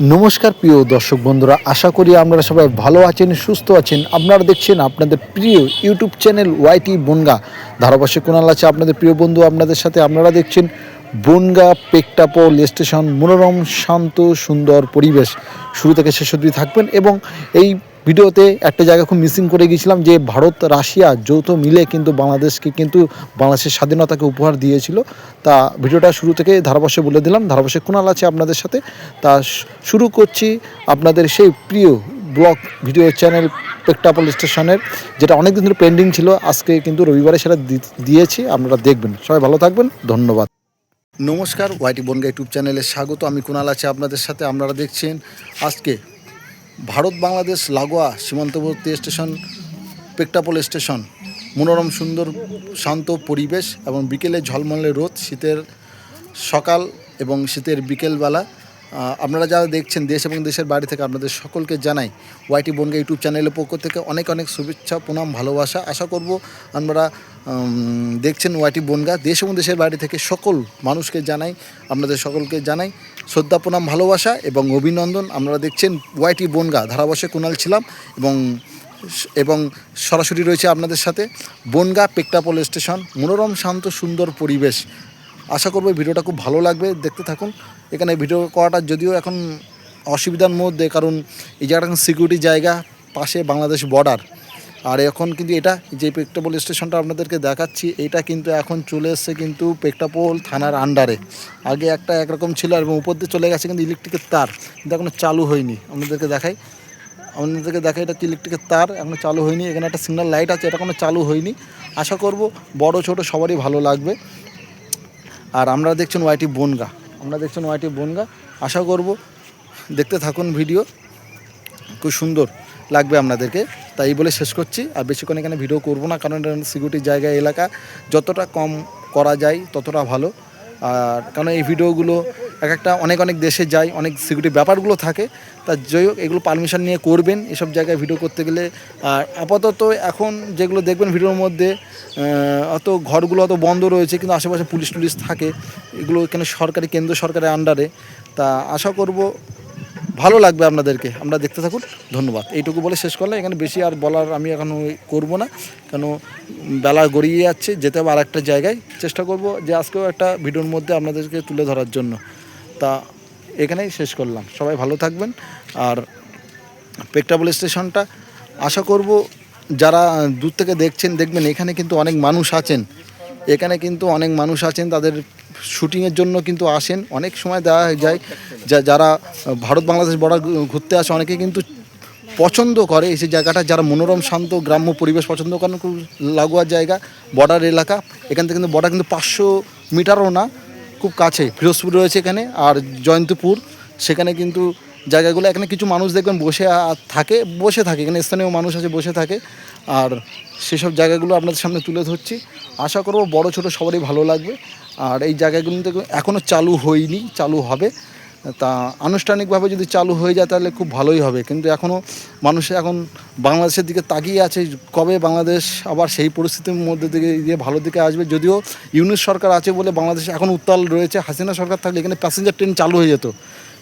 নমস্কার প্রিয় দর্শক বন্ধুরা, আশা করি আপনারা সবাই ভালো আছেন, সুস্থ আছেন। আপনারা দেখছেন আপনাদের প্রিয় ইউটিউব চ্যানেল ওয়াইটি বনগা ধারাভাষ্যে কোনাল আছে আপনাদের প্রিয় বন্ধু আপনাদের সাথে। আপনারা দেখছেন বনগা পেকটাপল স্টেশন, মনোরম শান্ত সুন্দর পরিবেশ। শুরু থেকে শেষ অবধি থাকবেন এবং এই ভিডিওতে একটা জায়গা খুব মিসিং করে গিয়েছিলাম, যে ভারত রাশিয়া যৌথ মিলে কিন্তু বাংলাদেশকে কিন্তু বাংলাদেশের স্বাধীনতাকে উপহার দিয়েছিল। তা ভিডিওটা শুরু থেকে ধারাভাষ্যে বলে দিলাম। ধারাভাষ্যে কোনাল আছে আপনাদের সাথে। তা শুরু করছি আপনাদের সেই প্রিয় ব্লগ ভিডিও চ্যানেল পেকটাপল স্টেশনের, যেটা অনেক দিন ধরে পেন্ডিং ছিল। আজকে কিন্তু রবিবারে সেটা দিয়েছি, আপনারা দেখবেন। সবাই ভালো থাকবেন, ধন্যবাদ। নমস্কার, ওয়াইটি বনগা ইউটিউব চ্যানেলে স্বাগত। আমি কুনাল আছি আপনাদের সাথে। আপনারা দেখছেন আজকে ভারত বাংলাদেশ লাগোয়া সীমান্তবর্তী স্টেশন পেকটাপল স্টেশন। মনোরম সুন্দর শান্ত পরিবেশ এবং বিকেলে ঝলমলে রোদ, শীতের সকাল এবং শীতের বিকেলবেলা। আপনারা যারা দেখছেন দেশ এবং দেশের বাড়ি থেকে, আপনাদের সকলকে জানাই ওয়াইটি বনগা ইউটিউব চ্যানেলের পক্ষ থেকে অনেক অনেক শুভেচ্ছা, প্রণাম, ভালোবাসা। আশা করব আপনারা দেখছেন ওয়াইটি বনগা। দেশ এবং দেশের বাড়ি থেকে সকল মানুষকে জানাই, আপনাদের সকলকে জানাই শ্রদ্ধা, প্রণাম, ভালোবাসা এবং অভিনন্দন। আপনারা দেখছেন ওয়াইটি বনগা ধারাভাষ্যে কুনাল ছিলাম এবং সরাসরি রয়েছে আপনাদের সাথে বনগা পেকটাপল স্টেশন। মনোরম শান্ত সুন্দর পরিবেশ। আশা করব ভিডিওটা খুব ভালো লাগবে, দেখতে থাকুন। এখানে ভিডিও করাটা যদিও এখন অসুবিধার মধ্যে, কারণ এই জায়গাটা সিকিউরিটি জায়গা, পাশে বাংলাদেশ বর্ডার। আর এখন কিন্তু এটা যে পেকটাপল স্টেশনটা আপনাদেরকে দেখাচ্ছি, এটা কিন্তু এখন চলে এসছে কিন্তু পেকটাপল থানার আন্ডারে। আগে একটা একরকম ছিল এবং উপর দিয়ে চলে গেছে কিন্তু ইলেকট্রিকের তার, কিন্তু এখনও চালু হয়নি। আপনাদেরকে দেখাই এটা ইলেকট্রিকের তার এখনও চালু হয়নি। এখানে একটা সিগন্যাল লাইট আছে, এটা এখনও চালু হয়নি। আশা করব বড় ছোট সবারই ভালো লাগবে। আর আমরা দেখছেন ওয়াইটি বনগা, আশা করব দেখতে থাকুন ভিডিও, খুব সুন্দর লাগবে আপনাদেরকে। তাই বলে শেষ করছি, আর বেশিক্ষণ এখানে ভিডিও করব না, কারণ এটা সিকিউরিটি জায়গা এলাকা, যতটা কম করা যায় ততটা ভালো। আর কারণ এই ভিডিওগুলো একটা অনেক দেশে যায়, অনেক সিকিউরিটি ব্যাপারগুলো থাকে। তা যাই হোক, এগুলো পারমিশন নিয়ে করবেন এসব জায়গায় ভিডিও করতে গেলে। আর আপাতত এখন যেগুলো দেখবেন ভিডিওর মধ্যে, অত ঘরগুলো অত বন্ধ রয়েছে, কিন্তু আশেপাশে পুলিশ টুলিশ থাকে। এগুলো এখানে সরকারি, কেন্দ্র সরকারের আন্ডারে। তা আশা করব ভালো লাগবে আপনাদেরকে, আমরা দেখতে থাকুন। ধন্যবাদ। এইটুকু বলে শেষ করলে, এখানে বেশি আর বলার আমি এখন করব না, কেন বেলা গড়িয়ে যাচ্ছে, যেতে হবে আর একটা জায়গায়। চেষ্টা করব যে আজকেও একটা ভিডিওর মধ্যে আপনাদেরকে তুলে ধরার জন্য। তা এখানেই শেষ করলাম, সবাই ভালো থাকবেন। আর পেকটাপল স্টেশনটা আশা করব যারা দূর থেকে দেখবেন এখানে কিন্তু অনেক মানুষ আছেন, তাদের শুটিংয়ের জন্য কিন্তু আসেন। অনেক সময় দেওয়া যায় যারা ভারত বাংলাদেশ বর্ডার ঘুরতে আসে, অনেকে কিন্তু পছন্দ করে এই জায়গাটা, যারা মনোরম শান্ত গ্রাম্য পরিবেশ পছন্দ করেন। খুব লাগোয়া জায়গা, বর্ডার এলাকা। এখান থেকে কিন্তু বর্ডার কিন্তু 500 মিটারও না, খুব কাছে। ফিরোজপুর রয়েছে এখানে, আর জয়ন্তপুর, সেখানে কিন্তু জায়গাগুলো। এখানে কিছু মানুষ দেখবেন বসে থাকে, এখানে স্থানীয় মানুষ আছে, বসে থাকে। আর সেসব জায়গাগুলো আপনাদের সামনে তুলে ধরছি। আশা করব বড় ছোট সবারই ভালো লাগবে। আর এই জায়গাগুলোতে এখনও চালু হয়নি, চালু হবে। তা আনুষ্ঠানিকভাবে যদি চালু হয়ে যায় তাহলে খুব ভালোই হবে। কিন্তু এখনও মানুষে এখন বাংলাদেশের দিকে তাকিয়ে আছে, কবে বাংলাদেশ আবার সেই পরিস্থিতির মধ্যে দিকে ভালো দিকে আসবে। যদিও ইউনিট সরকার আছে বলে বাংলাদেশ এখন উত্তাল রয়েছে। হাসিনা সরকার থাকলে এখানে প্যাসেঞ্জার ট্রেন চালু হয়ে যেত,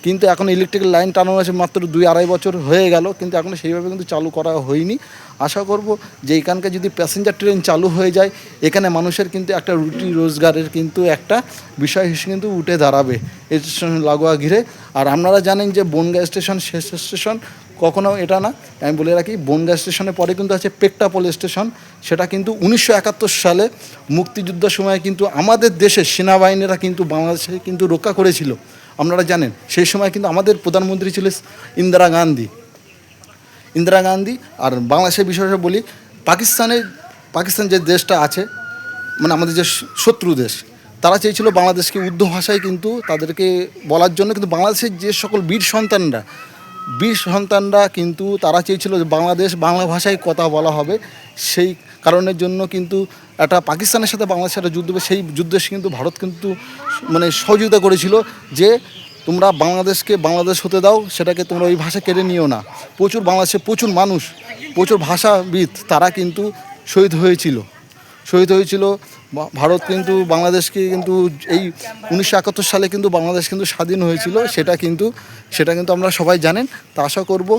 কিন্তু এখন ইলেকট্রিক্যাল লাইন টানানো আছে মাত্র 2-2.5 বছর হয়ে গেল, কিন্তু এখনও সেইভাবে কিন্তু চালু করা হয়নি। আশা করব যে এখানকার যদি প্যাসেঞ্জার ট্রেন চালু হয়ে যায়, এখানে মানুষের কিন্তু একটা রুটি রোজগারের কিন্তু একটা বিষয় হিসেবে কিন্তু উঠে দাঁড়াবে এই স্টেশন লাগোয়া ঘিরে। আর আপনারা জানেন যে বনগা স্টেশন শেষ স্টেশন কখনো এটা না। আমি বলে রাখি, বনগা স্টেশনের পরে কিন্তু আছে পেকটাপল স্টেশন। সেটা কিন্তু 1971 সালে মুক্তিযুদ্ধের সময় কিন্তু আমাদের দেশের সেনাবাহিনীরা কিন্তু বাংলাদেশে কিন্তু রক্ষা করেছিল। আপনারা জানেন সেই সময় কিন্তু আমাদের প্রধানমন্ত্রী ছিল ইন্দিরা গান্ধী। আর বাংলাদেশের বিষয়ে বলি, পাকিস্তান যে দেশটা আছে, মানে আমাদের যে শত্রু দেশ, তারা চেয়েছিল বাংলাদেশকে উর্দু ভাষায় কিন্তু তাদেরকে বলার জন্য। কিন্তু বাংলাদেশের যে সকল বীর সন্তানরা কিন্তু তারা চেয়েছিল যে বাংলা ভাষায় কথা বলা হবে। সেই কারণের জন্য কিন্তু একটা পাকিস্তানের সাথে বাংলাদেশের একটা যুদ্ধ, সেই যুদ্ধে কিন্তু ভারত কিন্তু মানে সহযোগিতা করেছিল যে তোমরা বাংলাদেশকে বাংলাদেশ হতে দাও, সেটাকে তোমরা ওই ভাষা কেড়ে নিও না। বাংলাদেশে প্রচুর মানুষ, প্রচুর ভাষাবিদ তারা কিন্তু শহীদ হয়েছিল শহীদ হয়েছিল। ভারত কিন্তু বাংলাদেশকে কিন্তু এই 1971 সালে কিন্তু বাংলাদেশ কিন্তু স্বাধীন হয়েছিল, সেটা কিন্তু আমরা সবাই জানেন। তা আশা করব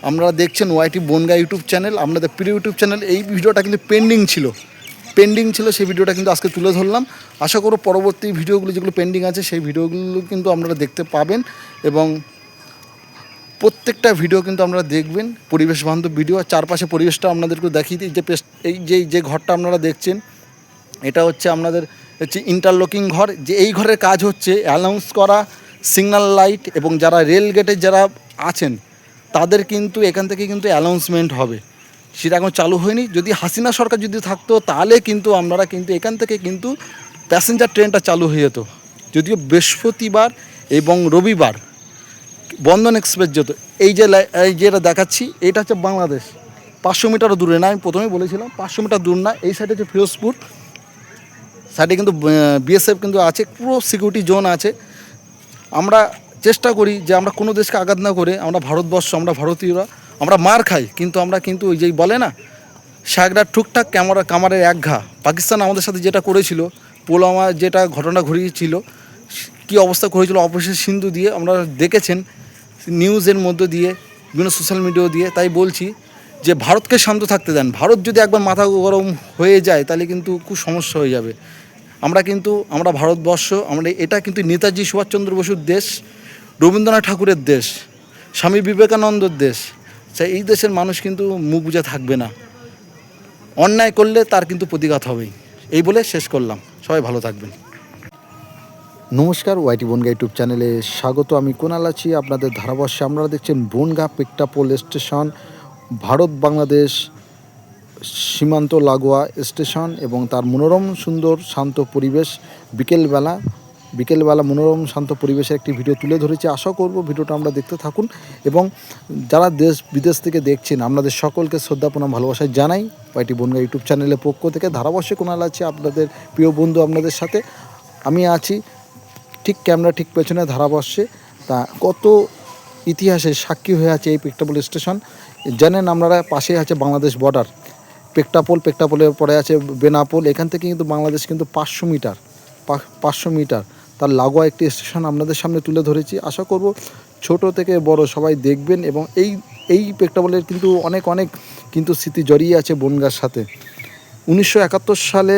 আপনারা দেখছেন ওয়াইটি বনগা ইউটিউব চ্যানেল, আপনাদের প্রিয় ইউটিউব চ্যানেল। এই ভিডিওটা কিন্তু পেন্ডিং ছিল, সেই ভিডিওটা কিন্তু আজকে তুলে ধরলাম। আশা করব পরবর্তী ভিডিওগুলো যেগুলো পেন্ডিং আছে সেই ভিডিওগুলো কিন্তু আপনারা দেখতে পাবেন, এবং প্রত্যেকটা ভিডিও কিন্তু আপনারা দেখবেন পরিবেশ বান্ধব ভিডিও। আর চারপাশে পরিবেশটা আপনাদেরকে দেখিয়ে দিই। যে ঘরটা আপনারা দেখছেন, এটা হচ্ছে আপনাদের ইন্টারলকিং ঘর। যে এই ঘরের কাজ হচ্ছে অ্যানাউন্স করা, সিগন্যাল লাইট, এবং যারা রেল গেটে যারা আছেন তাদের কিন্তু এখান থেকে কিন্তু অ্যানাউন্সমেন্ট হবে। সেটা এখন চালু হয়নি। যদি হাসিনা সরকার যদি থাকতো তাহলে কিন্তু আপনারা কিন্তু এখান থেকে কিন্তু প্যাসেঞ্জার ট্রেনটা চালু হয়ে যেত। যদিও বৃহস্পতিবার এবং রবিবার বন্ধন এক্সপ্রেস যেত। এই যেটা দেখাচ্ছি এটা হচ্ছে বাংলাদেশ, 500 মিটারও দূরে না। আমি প্রথমেই বলেছিলাম 500 মিটার দূর না। এই সাইডে হচ্ছে ফিরোজপুর, সাইডে কিন্তু বিএসএফ কিন্তু আছে, পুরো সিকিউরিটি জোন আছে। আমরা চেষ্টা করি যে আমরা কোনো দেশকে আঘাত না করে, আমরা ভারতবর্ষ, আমরা ভারতীয়রা, আমরা মার খাই, কিন্তু আমরা কিন্তু ওই যেই বলে না শাকরা ঠুকঠাক কামারের এক ঘা। পাকিস্তান আমাদের সাথে যেটা করেছিল, পুলওয়ামা যেটা ঘটনা ঘটিয়েছিল, কী অবস্থা করেছিল অপারেশন সিন্ধু দিয়ে, আমরা দেখেছেন নিউজের মধ্য দিয়ে, বিভিন্ন সোশ্যাল মিডিয়া দিয়ে। তাই বলছি যে ভারতকে শান্ত থাকতে দেন। ভারত যদি একবার মাথা গরম হয়ে যায় তাহলে কিন্তু খুব সমস্যা হয়ে যাবে। আমরা ভারতবর্ষ, এটা কিন্তু নেতাজি সুভাষচন্দ্র বসুর দেশ, রবীন্দ্রনাথ ঠাকুরের দেশ, স্বামী বিবেকানন্দর দেশ। এই দেশের মানুষ কিন্তু মুখ বুজে থাকবে না। অন্যায় করলে তার কিন্তু প্রতিঘাত হবেই। এই বলে শেষ করলাম। সবাই ভালো থাকবেন। নমস্কার, ওয়াইটি বনগা ইউটিউব চ্যানেলে স্বাগত। আমি কুনাল আছি আপনাদের ধারাভাষ্যে। আপনারা দেখছেন বনগা পেক্টাপোল স্টেশন, ভারত বাংলাদেশ সীমান্ত লাগোয়া স্টেশন, এবং তার মনোরম সুন্দর শান্ত পরিবেশ। বিকেলবেলা মনোরম শান্ত পরিবেশের একটি ভিডিও তুলে ধরেছি। আশা করব ভিডিওটা আমরা দেখতে থাকুন, এবং যারা দেশ বিদেশ থেকে দেখছেন আপনাদের সকলকে শ্রদ্ধা প্রণাম ভালোবাসায় জানাই। ওয়াইটি বনগা ইউটিউব চ্যানেলের পক্ষ থেকে ধারাভাষ্যে কুনাল আছে আপনাদের প্রিয় বন্ধু আপনাদের সাথে। আমি আছি ঠিক ক্যামেরা ঠিক পেছনে ধারাভাষ্যে। তা কত ইতিহাসের সাক্ষী হয়ে আছে এই পেক্টাপোল স্টেশন। জানেন আপনারা, পাশে আছে বাংলাদেশ বর্ডার। পেক্টাপোলের পরে আছে বেনাপোল। এখান থেকে কিন্তু বাংলাদেশ কিন্তু 500 মিটার তার লাগোয়া একটি স্টেশন আপনাদের সামনে তুলে ধরেছি। আশা করব ছোট থেকে বড় সবাই দেখবেন, এবং এই পেক্টাপোলের কিন্তু অনেক কিন্তু স্মৃতি জড়িয়ে আছে বনগাঁর সাথে। 1971 সালে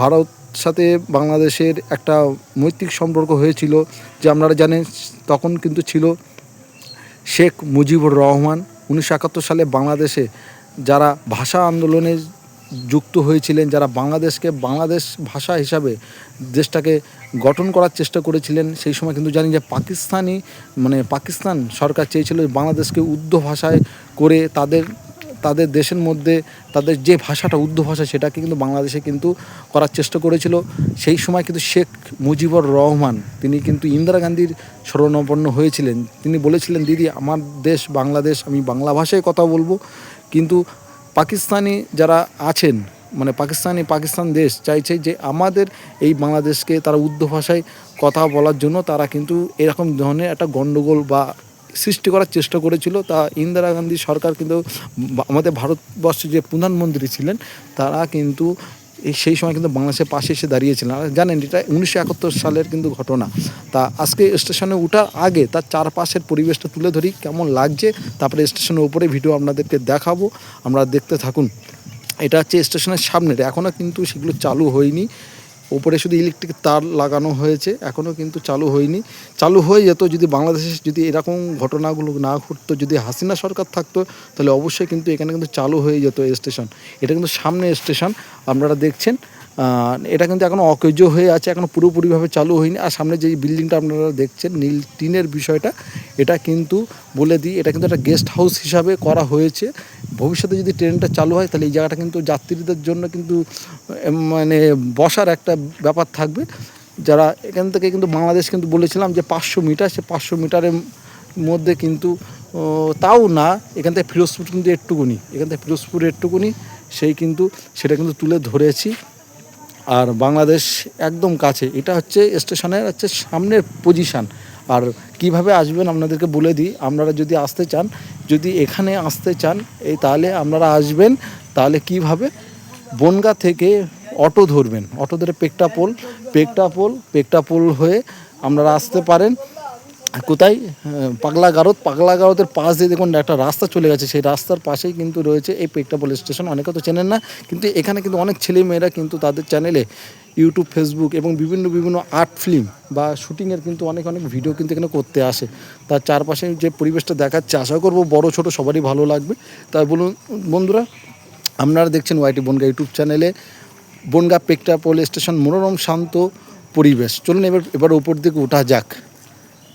ভারত সাথে বাংলাদেশের একটা মৈত্রিক সম্পর্ক হয়েছিল, যে আপনারা জানেন তখন কিন্তু ছিল শেখ মুজিবুর রহমান। 1971 সালে বাংলাদেশে যারা ভাষা আন্দোলনে যুক্ত হয়েছিলেন, যারা বাংলাদেশ ভাষা হিসাবে দেশটাকে গঠন করার চেষ্টা করেছিলেন, সেই সময় কিন্তু জানি যে পাকিস্তান সরকার চেয়েছিল বাংলাদেশকে উর্দু ভাষায় করে তাদের দেশের মধ্যে তাদের যে ভাষাটা উর্দু ভাষা সেটাকে কিন্তু বাংলাদেশে কিন্তু করার চেষ্টা করেছিল। সেই সময় কিন্তু শেখ মুজিবুর রহমান তিনি কিন্তু ইন্দিরা গান্ধীর শরণাপন্ন হয়েছিলেন। তিনি বলেছিলেন, দিদি আমার দেশ বাংলাদেশ, আমি বাংলা ভাষায় কথা বলবো। কিন্তু পাকিস্তানি যারা আছেন, পাকিস্তান দেশ চাইছে যে আমাদের এই বাংলাদেশকে তারা উর্দু ভাষায় কথা বলার জন্য তারা কিন্তু এরকম ধরনের একটা গণ্ডগোল বা সৃষ্টি করার চেষ্টা করেছিল। তা ইন্দিরা গান্ধী সরকার কিন্তু, আমাদের ভারতবর্ষে যে প্রধানমন্ত্রী ছিলেন, তারা কিন্তু সেই সময় কিন্তু বাংলাদেশের পাশে এসে দাঁড়িয়েছিলেন। আর জানেন এটা 1971 সালের কিন্তু ঘটনা। তা আজকে স্টেশনে ওঠার আগে তার চারপাশের পরিবেশটা তুলে ধরি কেমন লাগছে, তারপরে স্টেশনের উপরে ভিডিও আপনাদেরকে দেখাবো, আমরা দেখতে থাকুন। এটা হচ্ছে স্টেশনের সামনের, এখনও কিন্তু সেগুলো চালু হয়নি। ওপরে শুধু ইলেকট্রিক তার লাগানো হয়েছে, এখনও কিন্তু চালু হয়নি। চালু হয়ে যেত যদি বাংলাদেশে যদি এরকম ঘটনাগুলো না ঘটতো, যদি হাসিনা সরকার থাকতো, তাহলে অবশ্যই কিন্তু এখানে কিন্তু চালু হয়ে যেত স্টেশন। এটা কিন্তু সামনে স্টেশন আপনারা দেখছেন। এটা কিন্তু এখনও অকেজ হয়ে আছে, এখনও পুরোপুরিভাবে চালু হয়নি। আর সামনে যে বিল্ডিংটা আপনারা দেখছেন নীল টিনের বিষয়টা, এটা কিন্তু বলে দিই, এটা কিন্তু একটা গেস্ট হাউস হিসাবে করা হয়েছে। ভবিষ্যতে যদি ট্রেনটা চালু হয় তাহলে এই জায়গাটা কিন্তু যাত্রীদের জন্য কিন্তু বসার একটা ব্যাপার থাকবে। যারা এখান থেকে কিন্তু বাংলাদেশ কিন্তু বলেছিলাম যে 500 মিটার, সে 500 মিটারের মধ্যে কিন্তু তাও না, এখান থেকে ফিরোজপুর কিন্তু একটুকুনি, সেটা কিন্তু তুলে ধরেছি। আর বাংলাদেশ একদম কাছে, এটা হচ্ছে স্টেশনের সামনের পজিশান। আর কিভাবে আসবেন আপনাদেরকে বলে দিই, আপনারা যদি এখানে আসতে চান তাহলে আপনারা আসবেন। তাহলে কিভাবে, বনগা থেকে অটো ধরবেন, অটো ধরে পেকটা পোল হয়ে আপনারা আসতে পারেন কোথায়, পাগলা গারদের পাশ দিয়ে দেখুন একটা রাস্তা চলে গেছে, সেই রাস্তার পাশেই কিন্তু রয়েছে এই পেকটাপোল স্টেশন। অনেকে তো চেনেন না, কিন্তু এখানে কিন্তু অনেক ছেলেমেয়েরা কিন্তু তাদের চ্যানেলে ইউটিউব, ফেসবুক এবং বিভিন্ন আর্ট ফিল্ম বা শুটিংয়ের কিন্তু অনেক ভিডিও কিন্তু এখানে করতে আসে। তার চারপাশে যে পরিবেশটা দেখাচ্ছে, আশা করব বড় ছোট সবারই ভালো লাগবে। তাই বলুন বন্ধুরা, আপনারা দেখছেন ওয়াইটি বনগা ইউটিউব চ্যানেলে বনগা পেকটাপোল স্টেশন, মনোরম শান্ত পরিবেশ। চলুন এবার উপর দিকে ওঠা যাক,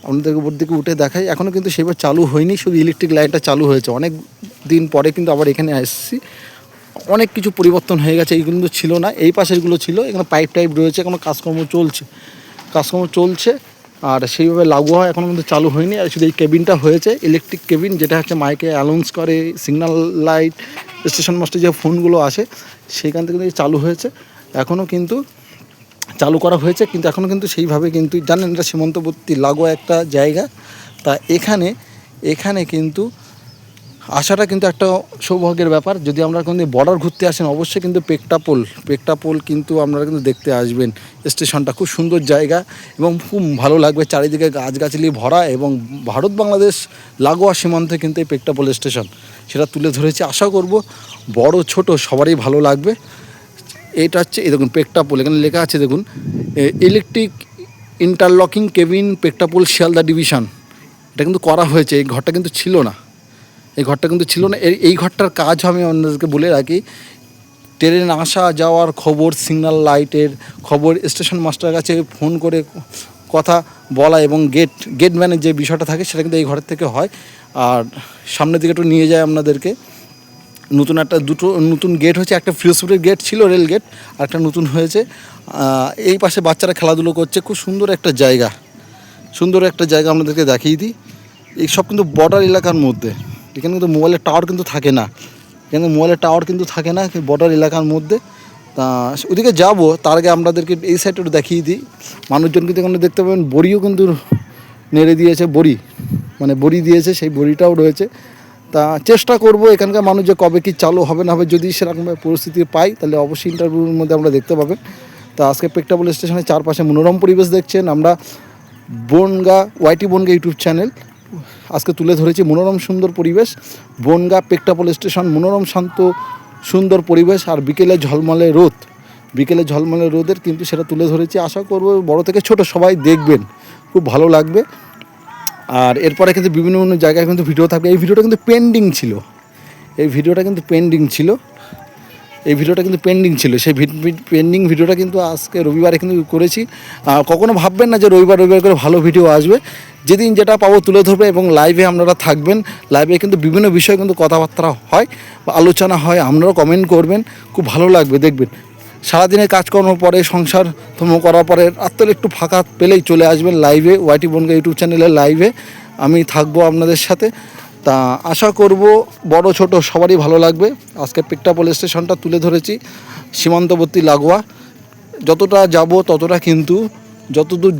আপনাদের উপর দিকে উঠে দেখাই। এখনও কিন্তু সেবার চালু হয়নি, শুধু ইলেকট্রিক লাইনটা চালু হয়েছে। অনেক দিন পরে কিন্তু আবার এখানে আসছি, অনেক কিছু পরিবর্তন হয়ে গেছে। এইগুলো কিন্তু ছিল না, এই পাশেরগুলো ছিল। এখানে পাইপ রয়েছে, এখনো কাজকর্ম চলছে আর সেইভাবে লাগু হয় এখনও কিন্তু চালু হয়নি। আর শুধু এই কেবিনটা হয়েছে, ইলেকট্রিক কেবিন, যেটা হচ্ছে মাইকে অ্যানাউন্স করে, সিগন্যাল লাইট, স্টেশন মাস্টার যে ফোনগুলো আসে সেইখান থেকে কিন্তু চালু হয়েছে। এখনও কিন্তু চালু করা হয়েছে, কিন্তু এখনও কিন্তু সেইভাবে কিন্তু জানেন এটা সীমান্তবর্তী লাগোয়া একটা জায়গা। তা এখানে কিন্তু আসাটা কিন্তু একটা সৌভাগ্যের ব্যাপার। যদি আমরা কোনো বর্ডার ঘুরতে আসেন, অবশ্যই কিন্তু পেকটাপোল কিন্তু আপনারা কিন্তু দেখতে আসবেন। স্টেশনটা খুব সুন্দর জায়গা এবং খুব ভালো লাগবে, চারিদিকে গাছগাছালি ভরা এবং ভারত বাংলাদেশ লাগোয়া সীমান্তে কিন্তু এই পেকটাপোল স্টেশন, সেটা তুলে ধরেছে। আশা করব বড় ছোট সবারই ভালো লাগবে। এটা হচ্ছে এই দেখুন পেকটাপোল, এখানে লেখা আছে দেখুন, ইলেকট্রিক ইন্টারলকিং কেবিন পেকটাপোল শিয়ালদা ডিভিশন। এটা কিন্তু করা হয়েছে, এই ঘরটা কিন্তু ছিল না, এই ঘরটার কাজ আমি আপনাদেরকে বলে রাখি। ট্রেন আসা যাওয়ার খবর, সিগন্যাল লাইটের খবর, স্টেশন মাস্টারের কাছে ফোন করে কথা বলা এবং গেটম্যানের যে বিষয়টা থাকে সেটা কিন্তু এই ঘরের থেকে হয়। আর সামনের দিকে একটু নিয়ে যায় আপনাদেরকে, দুটো নতুন গেট হয়েছে। একটা ফিরোজপুরের গেট ছিল, রেল গেট, আর একটা নতুন হয়েছে। এই পাশে বাচ্চারা খেলাধুলো করছে, খুব সুন্দর একটা জায়গা আপনাদেরকে দেখিয়ে দিই। এই সব কিন্তু বর্ডার এলাকার মধ্যে, এখানে কিন্তু মোবাইলের টাওয়ার কিন্তু থাকে না, বর্ডার এলাকার মধ্যে। তা ওদিকে যাবো, তার আগে আপনাদেরকে এই সাইডটা একটু দেখিয়ে দিই। মানুষজন কিন্তু এখানে দেখতে পাবেন বড়িও কিন্তু নেড়ে দিয়েছে, বড়ি দিয়েছে, সেই বড়িটাও রয়েছে। তা চেষ্টা করব এখানকার মানুষ যে কবে কি চালু হবে না হবে, যদি সেরকম পরিস্থিতি পাই তাহলে অবশ্যই ইন্টারভিউর মধ্যে আমরা দেখতে পাবেন। তা আজকে পেকটাপোল স্টেশনের চারপাশে মনোরম পরিবেশ দেখছেন। আমরা ওয়াইটি বনগা ইউটিউব চ্যানেল আজকে তুলে ধরেছি মনোরম সুন্দর পরিবেশ, বনগা পেকটাপোল স্টেশন, মনোরম শান্ত সুন্দর পরিবেশ। আর বিকেলে ঝলমলে রোদের কিন্তু সেটা তুলে ধরেছি। আশা করব বড় থেকে ছোট সবাই দেখবেন, খুব ভালো লাগবে। আর এরপরে কিন্তু বিভিন্ন জায়গায় কিন্তু ভিডিও থাকবে। এই ভিডিওটা কিন্তু পেন্ডিং ছিল, সেই পেন্ডিং ভিডিওটা কিন্তু আজকে রবিবারে কিন্তু করেছি। কখনো ভাববেন না যে রবিবার করে ভালো ভিডিও আসবে। যেদিন যেটা পাবো তুলে ধরবে এবং লাইভে আপনারা থাকবেন। লাইভে কিন্তু বিভিন্ন বিষয়ে কিন্তু কথাবার্তা হয় বা আলোচনা হয়, আপনারাও কমেন্ট করবেন, খুব ভালো লাগবে দেখবেন। সারাদিনের কাজকর্ম পরে, সংসার করার পরে রাত্রে একটু ফাঁকা পেলেই চলে আসবেন লাইভে, ওয়াইটি বনগা ইউটিউব চ্যানেলের লাইভে আমি থাকবো আপনাদের সাথে। তা আশা করব বড় ছোট সবারই ভালো লাগবে। আজকে পেকটাপোল স্টেশনটা তুলে ধরেছি, সীমান্তবর্তী লাগোয়া। যতদূর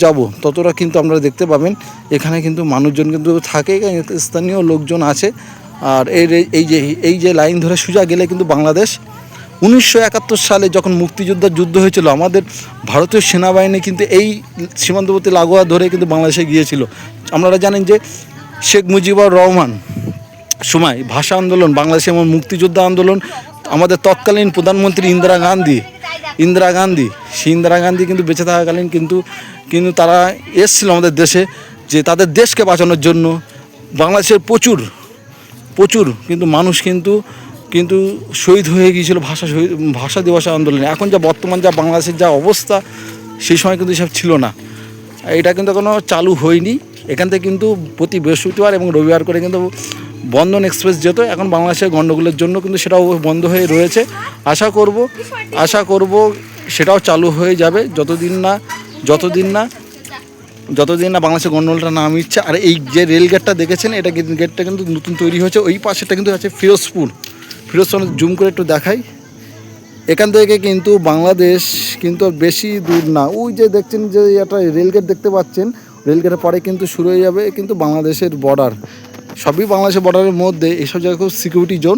যাব ততটা কিন্তু আপনারা দেখতে পাবেন। এখানে কিন্তু মানুষজন কিন্তু থাকে, স্থানীয় লোকজন আছে। আর এই যে লাইন ধরে সোজা গেলে কিন্তু বাংলাদেশ। 1971 সালে যখন যুদ্ধ হয়েছিল, আমাদের ভারতীয় সেনাবাহিনী কিন্তু এই সীমান্তবর্তী লাগোয়া ধরে কিন্তু বাংলাদেশে গিয়েছিল। আপনারা জানেন যে শেখ মুজিবুর রহমান সময় ভাষা আন্দোলন, বাংলাদেশে এমন মুক্তিযোদ্ধা আন্দোলন, আমাদের তৎকালীন প্রধানমন্ত্রী ইন্দিরা গান্ধী কিন্তু বেঁচে থাকাকালীন কিন্তু তারা এসেছিল আমাদের দেশে, যে তাদের দেশকে বাঁচানোর জন্য। বাংলাদেশের প্রচুর কিন্তু মানুষ কিন্তু শহীদ হয়ে গিয়েছিল ভাষা দিবস আন্দোলনে। এখন বর্তমান বাংলাদেশের যা অবস্থা, সেই সময় কিন্তু এসব ছিল না। এটা কিন্তু এখনও চালু হয়নি। এখান থেকে কিন্তু প্রতি বৃহস্পতিবার এবং রবিবার করে কিন্তু বন্ধন এক্সপ্রেস যেত। এখন বাংলাদেশের গণ্ডগোলের জন্য কিন্তু সেটাও বন্ধ হয়ে রয়েছে। আশা করব সেটাও চালু হয়ে যাবে যতদিন না বাংলাদেশের গণ্ডগোলটা না মিটছে। আর এই যে রেল গেটটা দেখেছেন, গেটটা কিন্তু নতুন তৈরি হয়েছে। ওই পাশেটা কিন্তু আছে ফিরোজপুর জুম করে একটু দেখাই। এখান থেকে কিন্তু বাংলাদেশ কিন্তু বেশি দূর না। ওই যে দেখছেন যে একটা রেলগেট দেখতে পাচ্ছেন, রেলগেটের পরে কিন্তু শুরু হয়ে যাবে কিন্তু বাংলাদেশের বর্ডার। সবই বাংলাদেশের বর্ডারের মধ্যে, এইসব জায়গায় খুব সিকিউরিটি জোন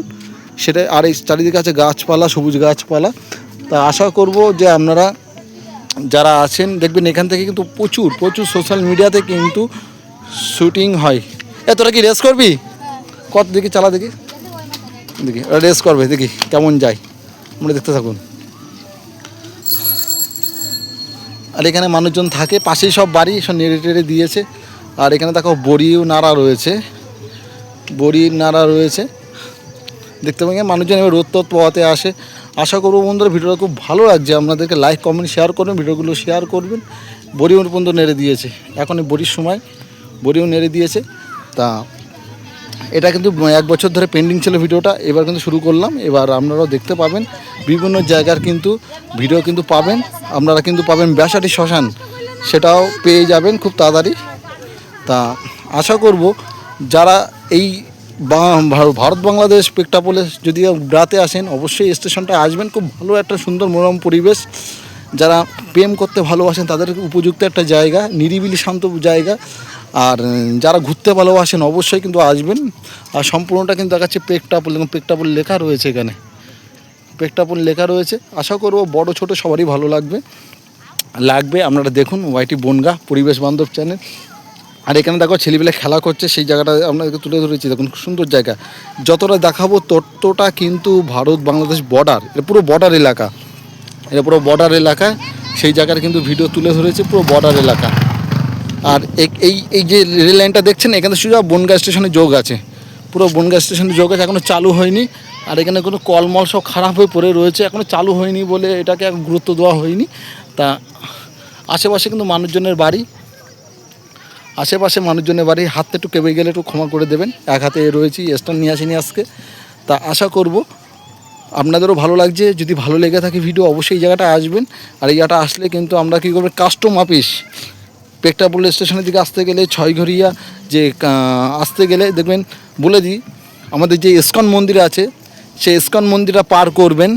সেটা। আর এই চারিদিকে আছে গাছপালা, সবুজ গাছপালা। তা আশা করব যে আপনারা যারা আছেন দেখবেন এখান থেকে কিন্তু প্রচুর প্রচুর সোশ্যাল মিডিয়াতে কিন্তু শুটিং হয়। তোরা কি রেস করবি? কত দেখি চালা দেখি, দেখি ওরা রেস করবে, দেখি কেমন যায়, আমরা দেখতে থাকুন। আর এখানে মানুষজন থাকে, পাশেই সব বাড়ি, সব নেড়ে টেড়ে দিয়েছে। আর এখানে দেখো বড়িও নাড়া রয়েছে, বড়ির নাড়া রয়েছে, দেখতে পাবেন মানুষজন এবার রোদ তোদ পোয়াতে আসে। আশা করবো বন্ধুরা ভিডিওটা খুব ভালো লাগছে, আপনাদেরকে লাইক কমেন্ট শেয়ার করবেন, ভিডিওগুলো শেয়ার করবেন। বড়িও পর্যন্ত নেড়ে দিয়েছে, এখন এই বড়ির সময় বড়িও নেড়ে দিয়েছে। তা এটা কিন্তু 1 বছর ধরে পেন্ডিং ছিল ভিডিওটা, এবার কিন্তু শুরু করলাম। এবার আপনারাও দেখতে পাবেন বিভিন্ন জায়গার কিন্তু ভিডিও কিন্তু পাবেন, আপনারা কিন্তু পাবেন ব্যাসাটি শ্মশান, সেটাও পেয়ে যাবেন খুব তাড়াতাড়ি। তা আশা করব যারা এই ভারত বাংলাদেশ প্রেক্ষাপটে যদি বেড়াতে আসেন অবশ্যই স্টেশনটা আসবেন, খুব ভালো একটা সুন্দর মনোরম পরিবেশ। যারা প্রেম করতে ভালোবাসেন তাদের উপযুক্ত একটা জায়গা, নিরিবিলি শান্ত জায়গা। আর যারা ঘুরতে ভালোবাসেন অবশ্যই কিন্তু আসবেন। আর সম্পূর্ণটা কিন্তু দেখাচ্ছে প্রেক্ষাপট লেখা রয়েছে, এখানে প্রেক্ষাপট লেখা রয়েছে। আশা করব বড় ছোট সবারই ভালো লাগবে। আপনারা দেখুন ওয়াইটি বনগাঁ পরিবেশ বান্ধব চ্যানেল। আর এখানে দেখো ছেলেবেলা খেলা করছে, সেই জায়গাটা আপনাদেরকে তুলে ধরেছি, দেখুন খুব সুন্দর জায়গা। যতটা দেখাবো ততটা কিন্তু ভারত বাংলাদেশ বর্ডার, এটা পুরো বর্ডার এলাকা, এটা পুরো বর্ডার এলাকা। সেই জায়গার কিন্তু ভিডিও তুলে ধরেছে, পুরো বর্ডার এলাকা। আর এই যে রেল লাইনটা দেখছেন, এখানে শুধু বনগাঁ স্টেশনে যোগ আছে, পুরো বনগাঁ স্টেশনে যোগ আছে, এখনও চালু হয়নি। আর এখানে কোনো কলমল সব খারাপ হয়ে পড়ে রয়েছে, এখনও চালু হয়নি বলে এটাকে গুরুত্ব দেওয়া হয়নি। তা আশেপাশে কিন্তু মানুষজনের বাড়ি, আশেপাশে মানুষজনের বাড়ি, হাতটা একটু কেঁপে গেলে একটু ক্ষমা করে দেবেন, এক হাতে রয়েছি, স্ট্যান্ড নিয়ে আসিনি আজকে। তা আশা করব আপনাদেরও ভালো লাগছে, যদি ভালো লেগে থাকে ভিডিও অবশ্যই এই জায়গাটা আসবেন। আর এই জায়গাটা আসলে কিন্তু আমরা কী করবো, কাস্টম অফিস পেট্রাপোল স্টেশনের দিকে আসতে গেলে ছয়ঘরিয়া যে আসতে গেলে দেখবেন, বলে দিই আমাদের যে ইস্কন মন্দির আছে, সেই ইস্কন মন্দিরটা পার করবেন,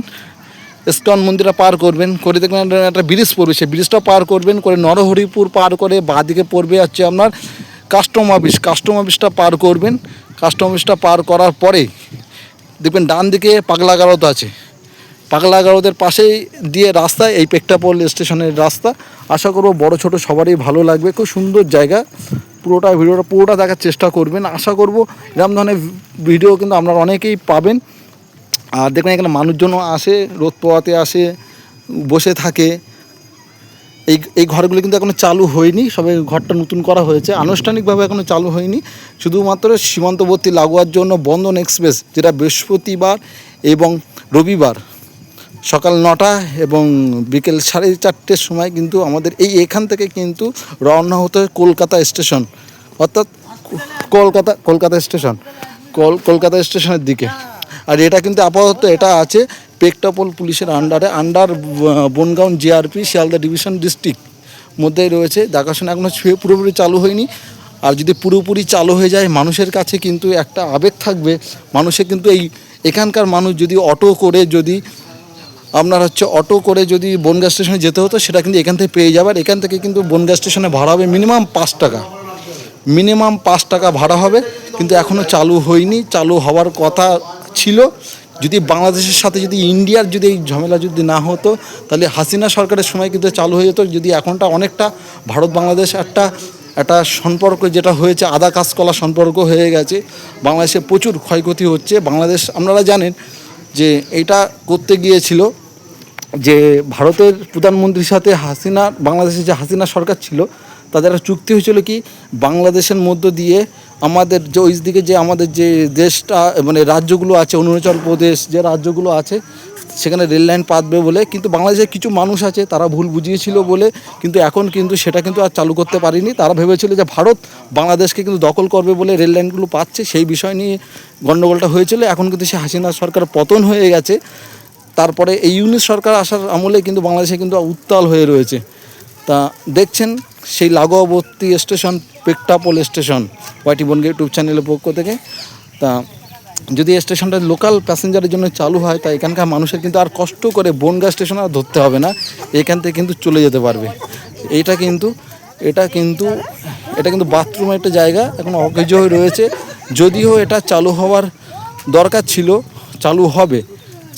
ইস্কন মন্দিরটা পার করবেন করে দেখবেন একটা ব্রিজ পড়বে, সেই ব্রিজটা পার করবেন, করে নরহরিপুর পার করে বাঁদিকে পড়বে হচ্ছে আপনার কাস্টম অফিস। কাস্টম অফিসটা পার করবেন, কাস্টম অফিসটা পার করার পরে দেখবেন ডান দিকে পাগলা গারদ আছে, পাগলা গারদের পাশেই দিয়ে রাস্তা, এই পেট্রাপোল স্টেশনের রাস্তা। আশা করব বড় ছোট সবারই ভালো লাগবে, খুব সুন্দর জায়গা। ভিডিওটা পুরোটা দেখার চেষ্টা করবেন। আশা করব এরকম ধরনের ভিডিও কিন্তু আপনারা অনেকেই পাবেন। আর দেখবেন এখানে মানুষজনও আসে, রোদ পোয়াতে আসে, বসে থাকে। এই ঘরগুলো কিন্তু এখনও চালু হয়নি, সবে ঘরটা নতুন করা হয়েছে, আনুষ্ঠানিকভাবে এখনও চালু হয়নি। শুধুমাত্র সীমান্তবর্তী লাগোয়ার জন্য বন্ধন এক্সপ্রেস, যেটা বৃহস্পতিবার এবং রবিবার সকাল 9টা এবং বিকেল 4:30 সময় কিন্তু আমাদের এখান থেকে কিন্তু রওনা হতে হয় কলকাতা স্টেশন, অর্থাৎ কলকাতা স্টেশন, কলকাতা স্টেশনের দিকে। আর এটা কিন্তু আপাতত এটা আছে পেট্রাপোল পুলিশের under Bongaon GRP Sealdah division district মধ্যেই রয়েছে, দেখাশোনা এখনও পুরোপুরি চালু হয়নি। আর যদি পুরোপুরি চালু হয়ে যায় মানুষের কাছে কিন্তু একটা আবেগ থাকবে, মানুষের কিন্তু এখানকার মানুষ যদি অটো করে যদি বনগাঁ স্টেশনে যেতে হতো, সেটা কিন্তু এখান থেকে পেয়ে যাবে। আর এখান থেকে কিন্তু বনগাঁ স্টেশনে ভাড়া হবে মিনিমাম 5 টাকা ভাড়া হবে, কিন্তু এখনও চালু হয়নি। চালু হওয়ার কথা ছিল, যদি বাংলাদেশের সাথে যদি ইন্ডিয়ার যদি এই ঝামেলা যদি না হতো, তাহলে হাসিনা সরকারের সময় কিন্তু চালু হয়ে যেত। যদি এখনটা অনেকটা ভারত বাংলাদেশ একটা সম্পর্ক যেটা হয়েছে, আদা কাঁচকলা সম্পর্ক হয়ে গেছে, বাংলাদেশে প্রচুর ক্ষয়ক্ষতি হচ্ছে। বাংলাদেশ আপনারা জানেন যে এটা করতে গিয়েছিল যে ভারতের প্রধানমন্ত্রীর সাথে বাংলাদেশের যে হাসিনা সরকার ছিল, তাদের একটা চুক্তি হয়েছিল কি, বাংলাদেশের মধ্য দিয়ে আমাদের যে ওই দিকে যে আমাদের যে দেশটা মানে রাজ্যগুলো আছে, অরুণাচল প্রদেশ যে রাজ্যগুলো আছে, সেখানে রেল লাইন পাতবে বলে। কিন্তু বাংলাদেশের কিছু মানুষ আছে তারা ভুল বুঝিয়েছিল বলে কিন্তু এখন কিন্তু সেটা কিন্তু আর চালু করতে পারিনি। তারা ভেবেছিল যে ভারত বাংলাদেশকে কিন্তু দখল করবে বলে রেল লাইনগুলো পাচ্ছে, সেই বিষয় নিয়ে গণ্ডগোলটা হয়েছিল। এখন কিন্তু সে হাসিনা সরকার পতন হয়ে গেছে, তারপরে এই ইউনিট সরকার আসার আমলে কিন্তু বাংলাদেশে কিন্তু উত্তাল হয়ে রয়েছে। তা দেখছেন সেই লাগোয়াবর্তী স্টেশন পেট্রাপোল স্টেশন, ওয়াইটি বনগাঁ ইউটিউব চ্যানেলের পক্ষ থেকে। তা যদি স্টেশনটা লোকাল প্যাসেঞ্জারের জন্য চালু হয়, তা এখানকার মানুষের কিন্তু আর কষ্ট করে বনগাঁ স্টেশন আর ধরতে হবে না, এখান থেকে কিন্তু চলে যেতে পারবে। এটা কিন্তু বাথরুমের একটা জায়গা, এখন অকেজ হয়ে রয়েছে। যদিও এটা চালু হওয়ার দরকার ছিল, চালু হবে,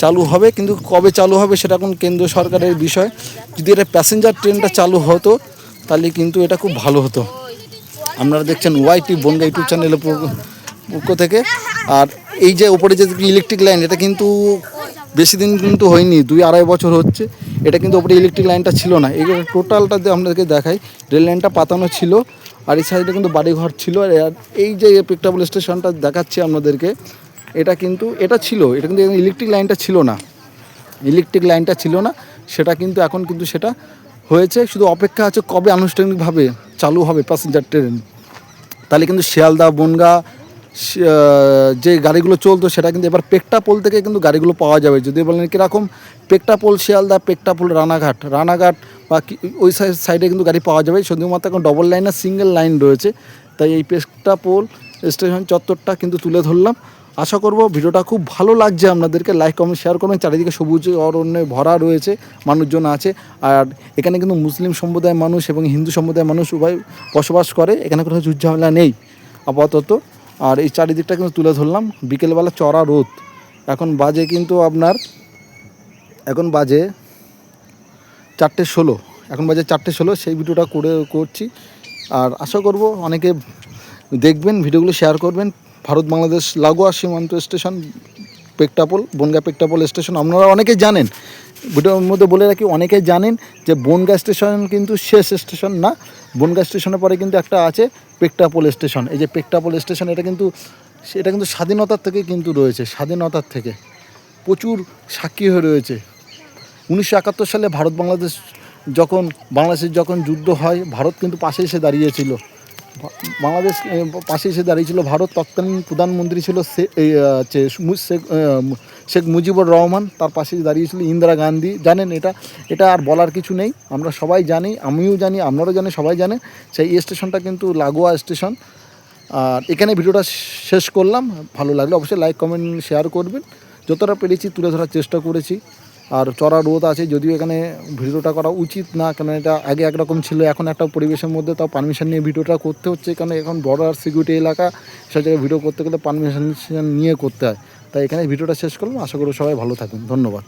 চালু হবে, কিন্তু কবে চালু হবে সেটা এখন কেন্দ্র সরকারের বিষয়। যদি এটা প্যাসেঞ্জার ট্রেনটা চালু হতো তাহলে কিন্তু এটা খুব ভালো হতো। আপনারা দেখছেন ওয়াইটি বনগা ইউটিউব চ্যানেলের পক্ষ থেকে। আর এই যে ওপরে যে ইলেকট্রিক লাইন, এটা কিন্তু বেশি দিন কিন্তু হয়নি, 2-2.5 বছর হচ্ছে। এটা কিন্তু ওপরে ইলেকট্রিক লাইনটা ছিল না, এই টোটালটা আপনাদেরকে দেখাই। রেল লাইনটা পাতানো ছিল, আর এই সাইডে কিন্তু বাড়িঘর ছিল। আর এই যে পেট্রাপোল স্টেশনটা দেখাচ্ছি আপনাদেরকে, এটা কিন্তু এটা কিন্তু ইলেকট্রিক লাইনটা ছিল না, সেটা কিন্তু এখন কিন্তু সেটা হয়েছে। শুধু অপেক্ষা আছে কবে আনুষ্ঠানিকভাবে চালু হবে প্যাসেঞ্জার ট্রেন। তাহলে কিন্তু শিয়ালদা বনগা যে গাড়িগুলো চলতো সেটা কিন্তু এবার পেট্রাপোল থেকে কিন্তু গাড়িগুলো পাওয়া যাবে। যদি বলেন কীরকম, পেট্রাপোল শিয়ালদা, পেট্রাপোল রানাঘাট বা ওই সাইডে কিন্তু গাড়ি পাওয়া যাবে। শুধুমাত্র এখন ডবল লাইন আর সিঙ্গেল লাইন রয়েছে। তাই এই পেট্রাপোল স্টেশন চত্বরটা কিন্তু তুলে ধরলাম। আশা করব ভিডিওটা খুব ভালো লাগছে আপনাদেরকে। লাইক কমেন্ট শেয়ার করবেন। চারিদিকে সবুজ অরণ্যে ভরা রয়েছে, মানুষজন আছে। আর এখানে কিন্তু মুসলিম সম্প্রদায়ের মানুষ এবং হিন্দু সম্প্রদায়ের মানুষ উভয় বসবাস করে। এখানে কোথাও ঝুটঝামেলা নেই আপাতত। আর এই চারিদিকটা কিন্তু তুলে ধরলাম। বিকেলবেলা চড়া রোদ, এখন বাজে 4:16। সেই ভিডিওটা করছি। আর আশা করব অনেকে দেখবেন, ভিডিওগুলো শেয়ার করবেন। ভারত বাংলাদেশ লাগোয়া সীমান্ত স্টেশন বনগা পেট্রাপোল স্টেশন। আপনারা অনেকেই জানেন, ভিডিওর মধ্যে বলে রাখি, অনেকেই জানেন যে বনগা স্টেশন কিন্তু শেষ স্টেশন না। বনগা স্টেশনের পরে কিন্তু একটা আছে পেট্রাপোল স্টেশন। এই যে পেট্রাপোল স্টেশন, এটা কিন্তু স্বাধীনতার থেকে কিন্তু রয়েছে, স্বাধীনতার থেকে প্রচুর সাক্ষী হয়ে রয়েছে। 1971 সালে বাংলাদেশের যখন যুদ্ধ হয়, ভারত কিন্তু পাশে এসে দাঁড়িয়েছিল। ভারত। তৎকালীন প্রধানমন্ত্রী ছিল শেখ মুজিবুর রহমান, তার পাশে দাঁড়িয়েছিল ইন্দিরা গান্ধী। জানেন, এটা আর বলার কিছু নেই, আমরা সবাই জানি, আমিও জানি, আপনারাও জানেন, সবাই জানে। সেই স্টেশনটা কিন্তু লাগোয়া স্টেশন। আর এখানে ভিডিওটা শেষ করলাম। ভালো লাগলে অবশ্যই লাইক কমেন্ট শেয়ার করবেন। যতটা পেরেছি তুলে ধরার চেষ্টা করেছি। আর চড়া রোদ আছে, যদিও এখানে ভিডিওটা করা উচিত না, কারণ এটা আগে একরকম ছিল, এখন একটা পরিবেশের মধ্যে তাও পারমিশন নিয়ে ভিডিওটা করতে হচ্ছে। কারণ এখন বর্ডার সিকিউরিটি এলাকা, সে জায়গায় ভিডিও করতে গেলে পারমিশন নিয়ে করতে হয়। তাই এখানে ভিডিওটা শেষ করলাম। আশা করি সবাই ভালো থাকবেন। ধন্যবাদ।